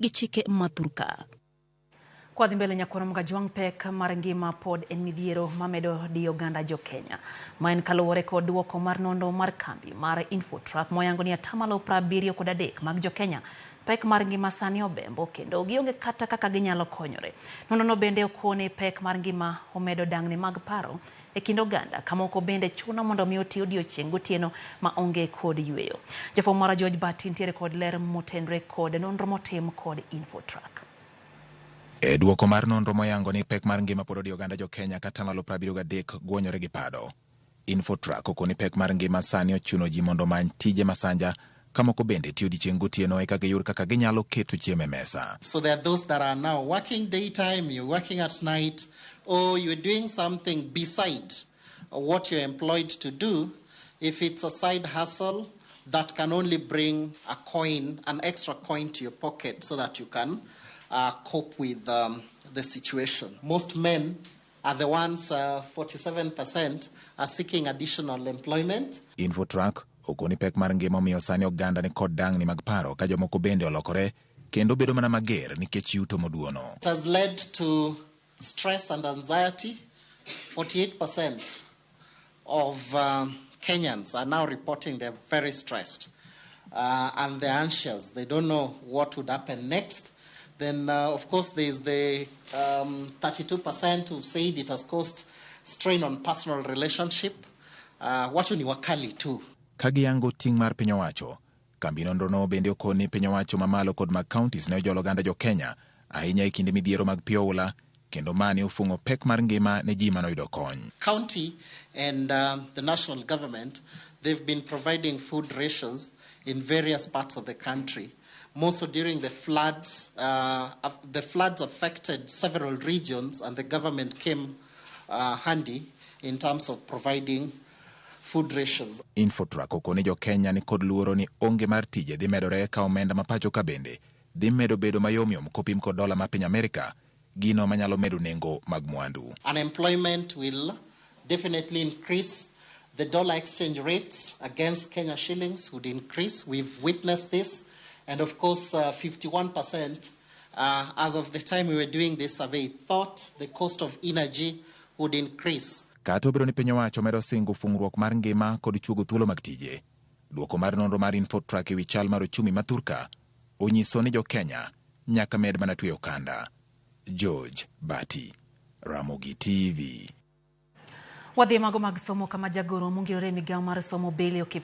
gi chike mathurka. Kwa dhi mbele nyakoro mga juang pek mar ngima pod en midhiero mamedo di oganda Jokenya. Ma en kaluwore kod duoko mar nondo mar kambi mar Infotrak moyango ni 73% mag Jokenya pek mar ngima sani obembo kendo gionge kata kaka ginyalo konyore. Nono bende okone pek mar ngima omedo dang'ni mag paro e kind oganda kamoko bende chuno mondo mi oti odiochieng' gotieno ma onge kod yweyo. Jafwambo mara George Bati ntiere kod ler motenre kod nonro motim kod Infotrak. E duoko mar nonro moyango ni pek mar ngima pod odi oganda Jokenya kata 73% guonyore gi pado. Infotrak okoni pek mar ngima sani ochuno ji mondo many tije masanja kamoko bende tiyo odiochieng' gotieno eka giyud kaka ginyalo keto chiemo e mesa. So there are those that are now working daytime, you're working at night, or you're doing something beside what you're employed to do. If it's a side hustle that can only bring a coin, an extra coin to your pocket so that you can cope with the situation. Most men are the ones, 47%, are seeking additional employment. Infotrak okoni pek mar ngima omiyo sani oganda ni kod dang'ni mag paro ka jomoko bende olokore kendo bedo mana mager nikech yuto moduono. It has led to stress and anxiety. 48% of Kenyans are now reporting they're very stressed and they're anxious. They don't know what would happen next. Then, of course, there's the 32% who said it has caused strain on personal relationship. Watu ni wakali too. Kagiyango ting' mar piny owacho, kambi nonrono bende okoni piny owacho mamalo kod mag counties ne ojolo oganda Jokenya ahinya e kinde midhiero mag pi oula kendo mani ofungo pek mar ngima ne ji manoyudo kony. County and the national government, they've been providing food rations in various parts of the country. Mostly during the floods affected several regions, and the government came handy in terms of providing food rations. Infotrak okoni Jokenya ni kod luoro ni onge mar tije dhi medore ka omenda mapacho ka bende dhi medo bedo mayomyom kopim kod dola ma piny Amerika, gino manyalo medo nengo mag mwandu. Unemployment will definitely increase. The dollar exchange rates against Kenya shillings would increase. We've witnessed this. And of course, 51%, as of the time we were doing this survey, thought the cost of energy would increase. Kata obedo ni piny owacho medo singo fungruok mar ngima kod chugo thuolo mag tije, duoko mar nonro mar Infotrak ewi chal mar ochumi mathurka onyiso ni Jokenya nyaka med mana tweyo kanda. George Bati, Ramogi TV. Wadhi mago mag somo kama jagoro mongirore migawo mar somo Belio